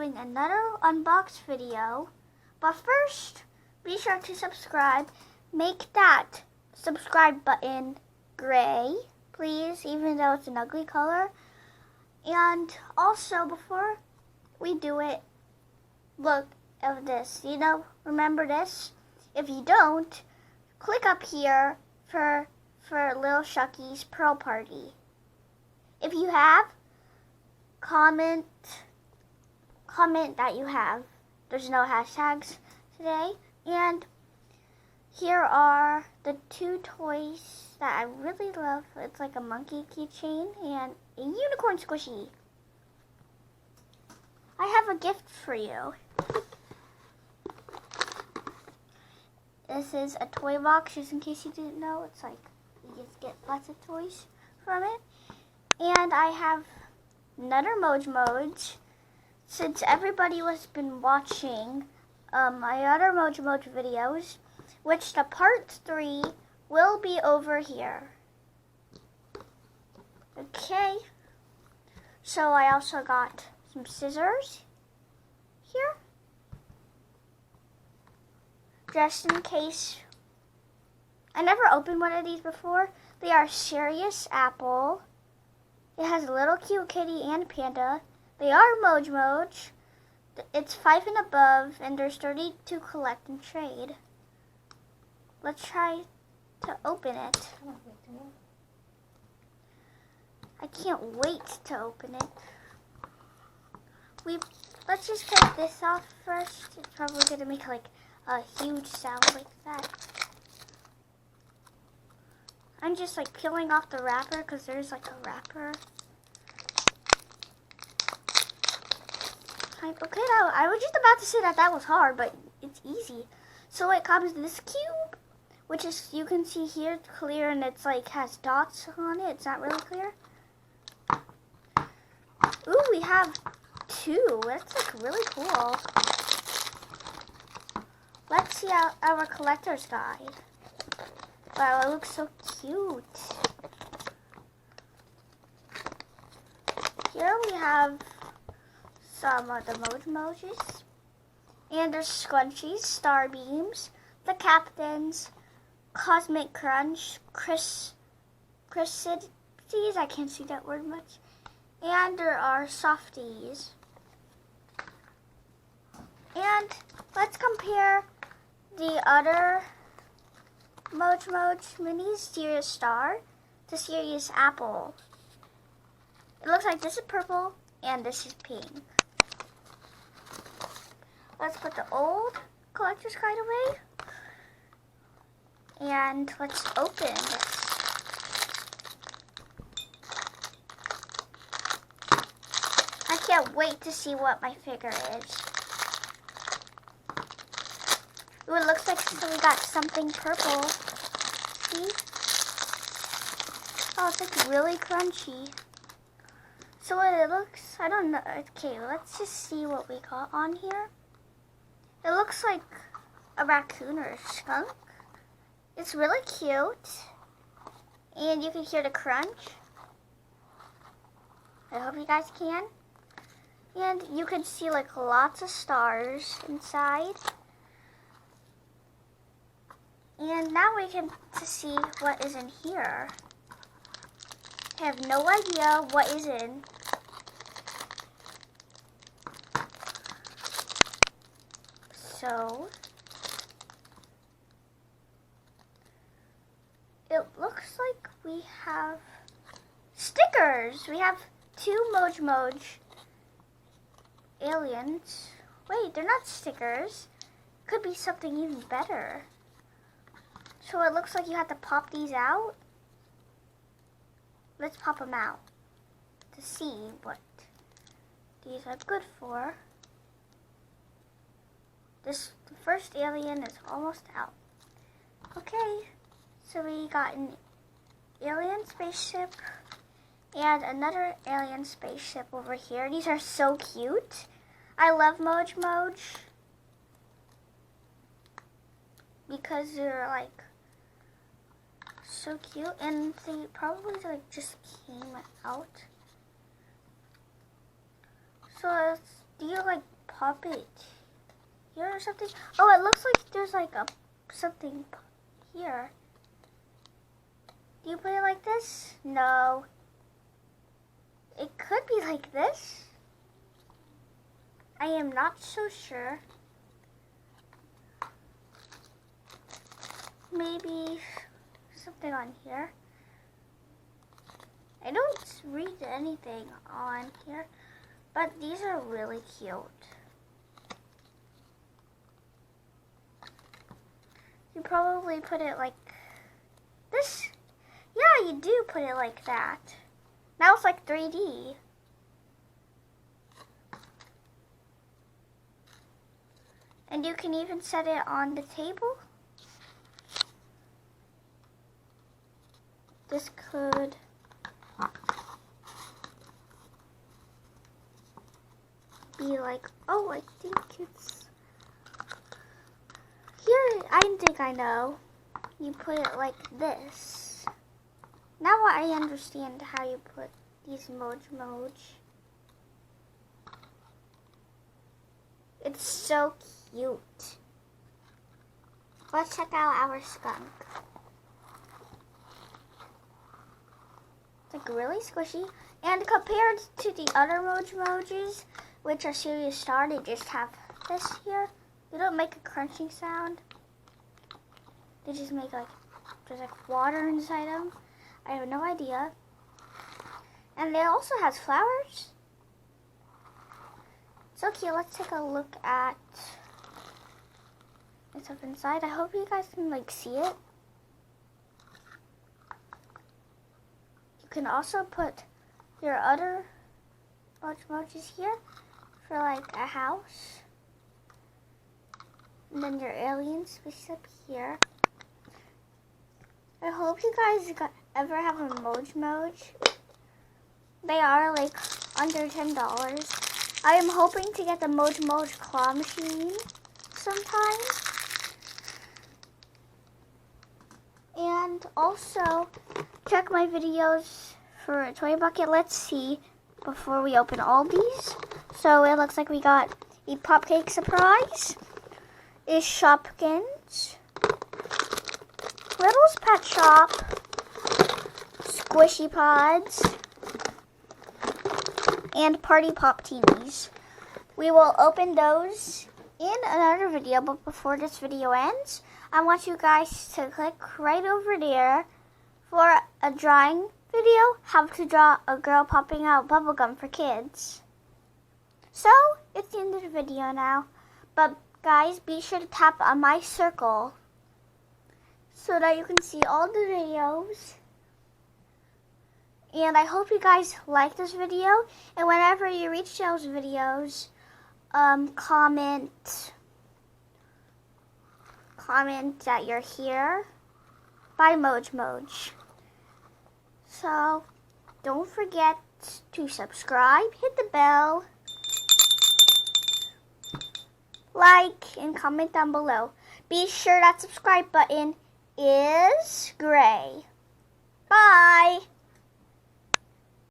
doing another unbox video. But first, be sure to subscribe. Make that subscribe button gray, please, even though it's an ugly color. And also, before we do it, look at this. Remember this? If you don't, click up here for Lil Shucky's Pearl Party. If you have, comment that you have. There's no hashtags today. And here are the two toys that I really love. It's like a monkey keychain and a unicorn squishy. I have a gift for you. This is a toy box, just in case you didn't know. It's like you just get lots of toys from it. And I have another mojmoj. Since everybody has been watching my other mojmoj videos, which the part 3 will be over here. Okay. So I also got some scissors here, just in case. I never opened one of these before. They are Serious Apple. It has a little cute kitty and panda. They are mojmoj. It's 5 and above, and there's 30 to collect and trade. Let's try to open it. I can't wait to open it. Let's just take this off first. It's probably gonna make like a huge sound like that. I'm just like peeling off the wrapper because there's like a wrapper. Okay, now I was just about to say that was hard, but it's easy. So it comes in this cube, which is, you can see here, it's clear, and it's like has dots on it. It's not really clear. Ooh, we have 2. That's like really cool. Let's see our collector's guide. Wow, it looks so cute. Here we have some of the mojmojis. And there's scrunchies, star beams, the captains, cosmic crunch, crucidities, I can't see that word much. And there are softies. And let's compare the other mojmoj minis, Serious Star, to Serious Apple. It looks like this is purple and this is pink. Let's put the old collector's guide away. And let's open this. I can't wait to see what my figure is. Ooh, it looks like we got something purple. See? Oh, it's like really crunchy. So what it looks, I don't know. Okay, let's just see what we got on here. It looks like a raccoon or a skunk. It's really cute. And you can hear the crunch. I hope you guys can. And you can see like lots of stars inside. And now we can see what is in here. I have no idea what is in. So it looks like we have stickers. We have 2 mojmoj aliens. Wait, they're not stickers. Could be something even better. So it looks like you have to pop these out. Let's pop them out to see what these are good for. The first alien is almost out. Okay, so we got an alien spaceship and another alien spaceship over here. These are so cute. I love mojmoj because they're like so cute, and they probably like just came out. So do you like pop it here or something. Oh, it looks like there's like something here. Do you put it like this? No. It could be like this. I am not so sure. Maybe something on here. I don't read anything on here, but these are really cute. You probably put it like this. Yeah, you do put it like that. Now it's like 3D. And you can even set it on the table. This could be like, oh, I think it's here. I think I know. You put it like this. Now I understand how you put these mojmoj. It's so cute. Let's check out our skunk. It's like really squishy. And compared to the other mojmojis, which are serious star, they just have this here. They don't make a crunching sound. They just make like, there's like water inside them. I have no idea. And it also has flowers. So cute. Let's take a look at what's up inside. I hope you guys can like see it. You can also put your other mojmojis here for like a house. And then your alien space up here. I hope you guys ever have a mojmoj. They are like under $10. I am hoping to get the mojmoj claw machine sometime. And also check my videos for a toy bucket. Let's see before we open all these. So it looks like we got a pop cake surprise, a Shopkins, Little's Pet Shop, Squishy Pods, and Party Pop Teenies. We will open those in another video, but before this video ends, I want you guys to click right over there for a drawing video, how to draw a girl popping out bubblegum for kids. So, it's the end of the video now, but guys, be sure to tap on my circle so that you can see all the videos. And I hope you guys like this video. And whenever you reach those videos, comment that you're here by mojmoj. So don't forget to subscribe, hit the bell, like, and comment down below. Be sure that subscribe button is gray. Bye.